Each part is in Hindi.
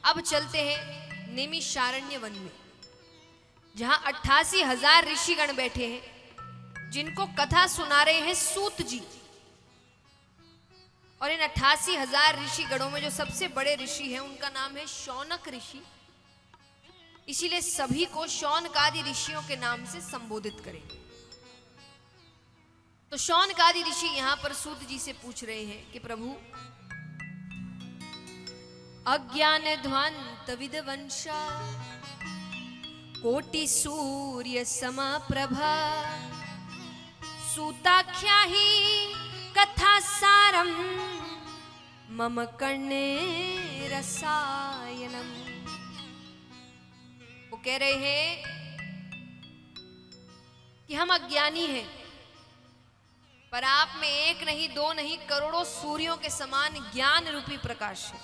अब चलते हैं नैमिषारण्य वन में, जहां 88,000 ऋषिगण बैठे हैं, जिनको कथा सुना रहे हैं सूत जी। और इन 88,000 ऋषिगणों में जो सबसे बड़े ऋषि हैं उनका नाम है शौनक ऋषि। इसीलिए सभी को शौनकादि ऋषियों के नाम से संबोधित करेंगे। तो शौनकादि ऋषि यहां पर सूत जी से पूछ रहे हैं कि प्रभु, अज्ञान ध्वांत विदवंशा कोटि सूर्य समप्रभा सूताख्या ही कथा सारम मम कर्णे रसायनम। वो कह रहे हैं कि हम अज्ञानी हैं, पर आप में एक नहीं दो नहीं करोड़ों सूर्यों के समान ज्ञान रूपी प्रकाश है।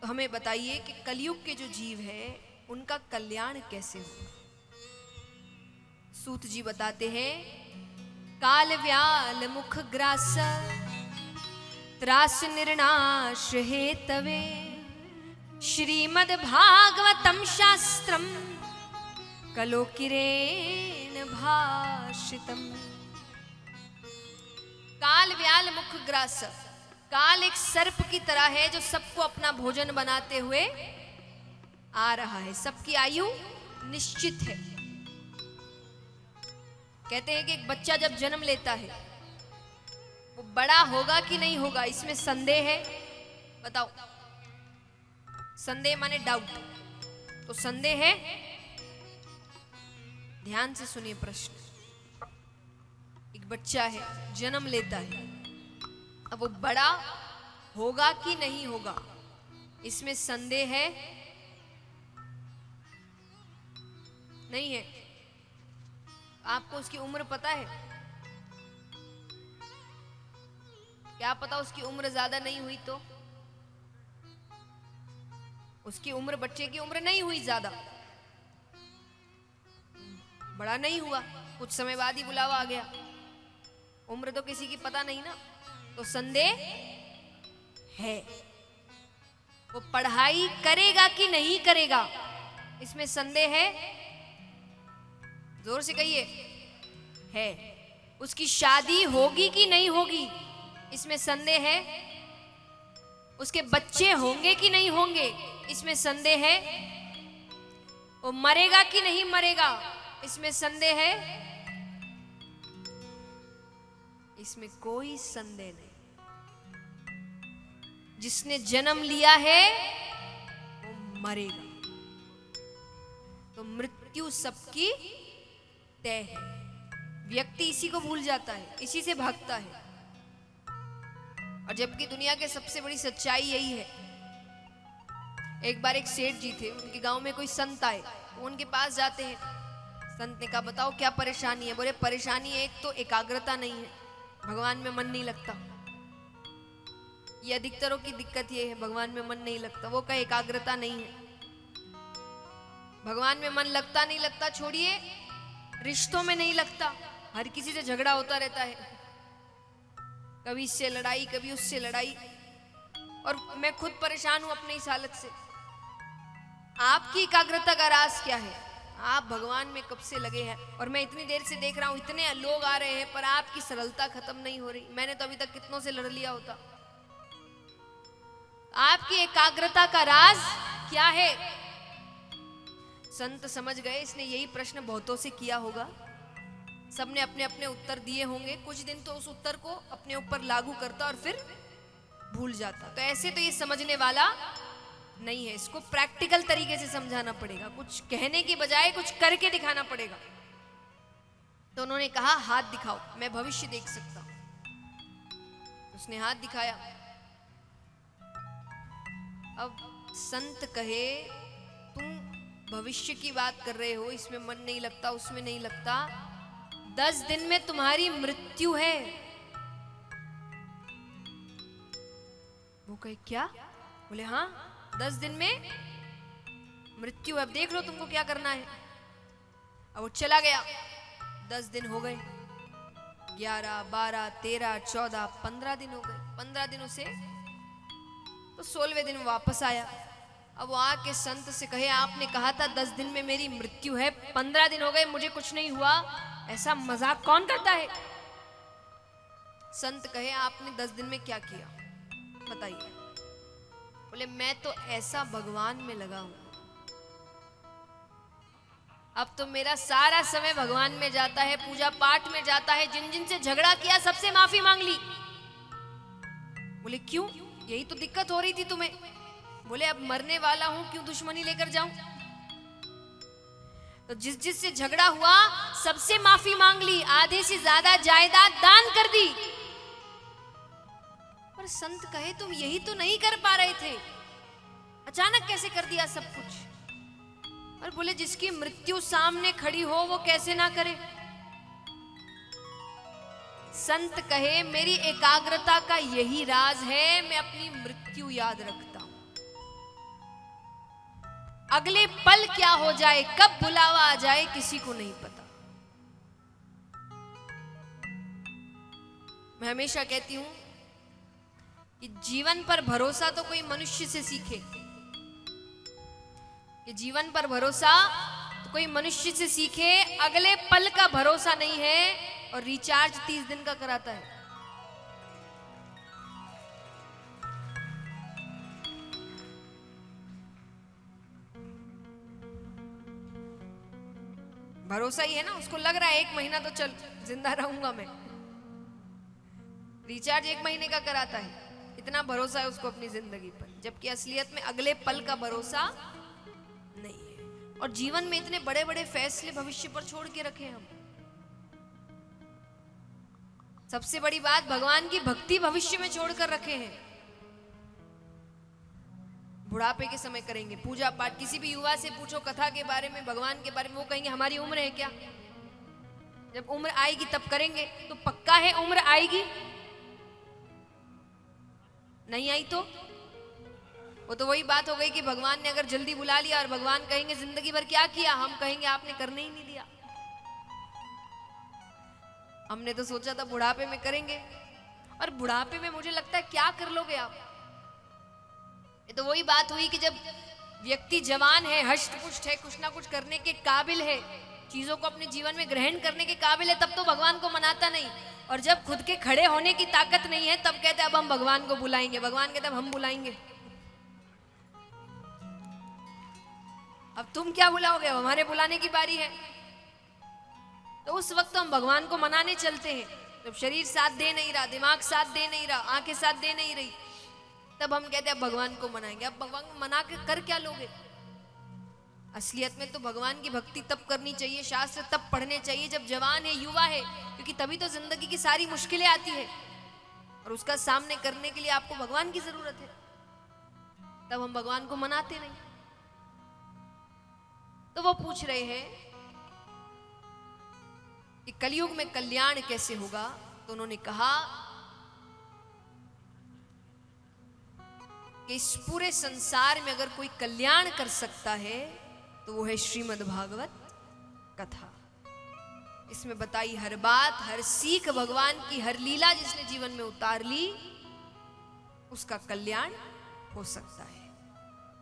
तो हमें बताइए कि कलयुग के जो जीव है उनका कल्याण कैसे होगा। सूत जी बताते हैं, काल व्याल मुख ग्रास त्रास निर्नाश हेतवे श्रीमद् भागवतम शास्त्रम कलोकिरेन भाषितम। काल व्याल मुख ग्रास, काल एक सर्प की तरह है जो सबको अपना भोजन बनाते हुए आ रहा है। सबकी आयु निश्चित है। कहते हैं कि एक बच्चा जब जन्म लेता है वो बड़ा होगा कि नहीं होगा, इसमें संदेह है। बताओ, संदेह माने डाउट, तो संदेह है। ध्यान से सुनिए प्रश्न। एक बच्चा है, जन्म लेता है, अब वो बड़ा होगा कि नहीं होगा, इसमें संदेह है? नहीं है। आपको उसकी उम्र पता है? क्या पता उसकी उम्र ज्यादा नहीं हुई तो? उसकी उम्र, बच्चे की उम्र नहीं हुई ज्यादा, बड़ा नहीं हुआ, कुछ समय बाद ही बुलावा आ गया, उम्र तो किसी की पता नहीं ना, तो संदेह है। वो पढ़ाई करेगा कि नहीं करेगा, इसमें संदेह है? जोर से कहिए, है। उसकी शादी होगी कि नहीं होगी, इसमें संदेह है? उसके बच्चे होंगे कि नहीं होंगे, इसमें संदेह है? वो मरेगा कि नहीं मरेगा, इसमें संदेह है? इसमें कोई संदेह नहीं। जिसने जन्म लिया है वो मरेगा। तो मृत्यु सबकी तय है। व्यक्ति इसी को भूल जाता है, इसी से भागता है। और जबकि दुनिया के सबसे बड़ी सच्चाई यही है। एक बार एक सेठ जी थे, उनके गांव में कोई संत आए, वो उनके पास जाते हैं। संत ने कहा, बताओ क्या परेशानी है? बोले, परेशानी एक तो एकाग्रता नहीं है, भगवान में मन नहीं लगता। ये अधिकतरों की दिक्कत ये है, भगवान में मन नहीं लगता। वो कहे एकाग्रता नहीं है, भगवान में मन लगता नहीं लगता छोड़िए, रिश्तों में नहीं लगता, हर किसी से झगड़ा होता रहता है, कभी इससे लड़ाई कभी उससे लड़ाई। और मैं खुद परेशान हूं अपनी इस हालत से। आपकी एकाग्रता का राज क्या है? आप भगवान में कब से लगे हैं, और मैं इतनी देर से देख रहा हूं, इतने लोग आ रहे हैं, पर आपकी सरलता खत्म नहीं हो रही। मैंने तो अभी तक कितनों से लड़ लिया होता। आपकी एकाग्रता का राज क्या है? संत समझ गए, इसने यही प्रश्न बहुतों से किया होगा, सबने अपने अपने उत्तर दिए होंगे। कुछ दिन तो उस उत्तर को अपने ऊपर लागू करता और फिर भूल जाता। तो ऐसे तो ये समझने वाला नहीं है, इसको प्रैक्टिकल तरीके से समझाना पड़ेगा, कुछ कहने की बजाय कुछ करके दिखाना पड़ेगा। तो उन्होंने कहा, हाथ दिखाओ, मैं भविष्य देख सकता हूं। उसने हाथ दिखाया। अब संत कहे, तुम भविष्य की बात कर रहे हो, इसमें मन नहीं लगता, उसमें नहीं लगता, 10 दिन में तुम्हारी मृत्यु है। वो कहे, क्या? बोले, हाँ, 10 दिन में मृत्यु है, अब देख लो तुमको क्या करना है। अब वो चला गया। 10 दिन हो गए, 11, 12, 13, 14, 15 दिन हो गए। 15 दिनों से तो 16वें दिन वापस आया। अब वो आके संत से कहे, आपने कहा था 10 दिन में मेरी मृत्यु है, 15 दिन हो गए मुझे कुछ नहीं हुआ, ऐसा मजाक कौन करता है? संत कहे, आपने 10 दिन में क्या किया बताइए? बोले, मैं तो ऐसा भगवान में लगा हूं, अब तो मेरा सारा समय भगवान में जाता है, पूजा पाठ में जाता है, जिन जिन से झगड़ा किया सबसे माफी मांग ली। बोले, क्यों? यही तो दिक्कत हो रही थी तुम्हें। बोले, अब मरने वाला हूं, क्यों दुश्मनी लेकर जाऊं? तो जिस जिस से झगड़ा हुआ सबसे माफी मांग ली, आधे से ज्यादा जायदाद दान कर दी। पर संत कहे, तुम यही तो नहीं कर पा रहे थे, अचानक कैसे कर दिया सब कुछ? और बोले, जिसकी मृत्यु सामने खड़ी हो वो कैसे ना करे? संत कहे, मेरी एकाग्रता का यही राज है, मैं अपनी मृत्यु याद रखता हूं। अगले पल क्या हो जाए, कब बुलावा आ जाए, किसी को नहीं पता। मैं हमेशा कहती हूं कि जीवन पर भरोसा तो कोई मनुष्य से सीखे, कि जीवन पर भरोसा तो कोई मनुष्य से सीखे, अगले पल का भरोसा नहीं है, और रिचार्ज 30 दिन का कराता है। भरोसा ही है ना, उसको लग रहा है 1 महीना तो चल जिंदा रहूंगा मैं, रिचार्ज 1 महीने का कराता है, इतना भरोसा है उसको अपनी जिंदगी पर, जबकि असलियत में अगले पल का भरोसा नहीं है। और जीवन में इतने बड़े बड़े फैसले भविष्य पर छोड़ के रखे हम। सबसे बड़ी बात, भगवान की भक्ति भविष्य में छोड़कर रखे हैं। बुढ़ापे के समय करेंगे पूजा पाठ। किसी भी युवा से पूछो कथा के बारे में, भगवान के बारे में, वो कहेंगे हमारी उम्र है क्या? जब उम्र आएगी तब करेंगे। तो पक्का है उम्र आएगी? नहीं आई तो वो तो वही बात हो गई कि भगवान ने अगर जल्दी बुला लिया और भगवान कहेंगे जिंदगी भर क्या किया, हम कहेंगे आपने करने ही नहीं दिया, हमने तो सोचा था बुढ़ापे में करेंगे। और बुढ़ापे में मुझे लगता है क्या कर लोगे आप? ये तो वही बात हुई कि जब व्यक्ति जवान है, हष्ट पुष्ट है, कुछ ना कुछ करने के काबिल है, चीजों को अपने जीवन में ग्रहण करने के काबिल है, तब तो भगवान को मनाता नहीं। और जब खुद के खड़े होने की ताकत नहीं है तब कहते अब हम भगवान को बुलाएंगे। भगवान कहते अब हम बुलाएंगे। अब तुम क्या बुलाओगे, अब हमारे बुलाने की बारी है। तो उस वक्त तो हम भगवान को मनाने चलते हैं। जब शरीर साथ दे नहीं रहा, दिमाग साथ दे नहीं रहा, आंखें साथ दे नहीं रही, तब हम कहते हैं भगवान को मनाएंगे। अब भगवान को मना के कर क्या लोगे? असलियत में तो भगवान की भक्ति तब करनी चाहिए, शास्त्र तब पढ़ने चाहिए जब जवान है, युवा है, क्योंकि तभी तो जिंदगी की सारी मुश्किलें आती है और उसका सामने करने के लिए आपको भगवान की जरूरत है। तब हम भगवान को मनाते नहीं। तो वो पूछ रहे हैं कि कलयुग में कल्याण कैसे होगा? तो उन्होंने कहा कि इस पूरे संसार में अगर कोई कल्याण कर सकता है तो वो है श्रीमद् भागवत कथा। इसमें बताई हर बात, हर सीख, भगवान की हर लीला जिसने जीवन में उतार ली, उसका कल्याण हो सकता है।